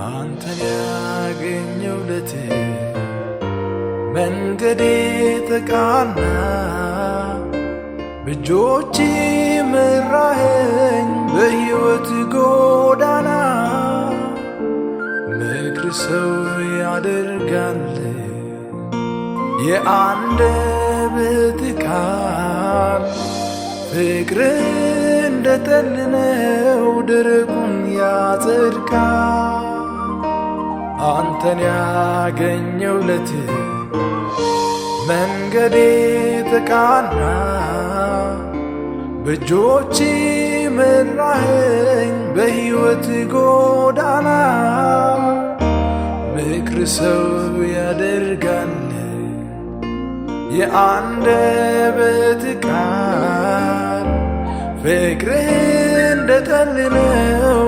አንተን ያገኘሁለት መንገዴ ተቃና በእጆች መራኸኝ በሕይወት ጎዳና ምክር ሰው ያደርጋል የአንደበት ቃል ፍቅር እንደ ጠል ነው ደረቁን ያጸድቃል አንተን ያገኘሁለት መንገዴ ተቃና በእጆች መራኸኝ በሕይወት ጎዳና ምክር ሰው ያደርጋል የአንደበት ቃል ፍቅርህ እንደ ጠል ነው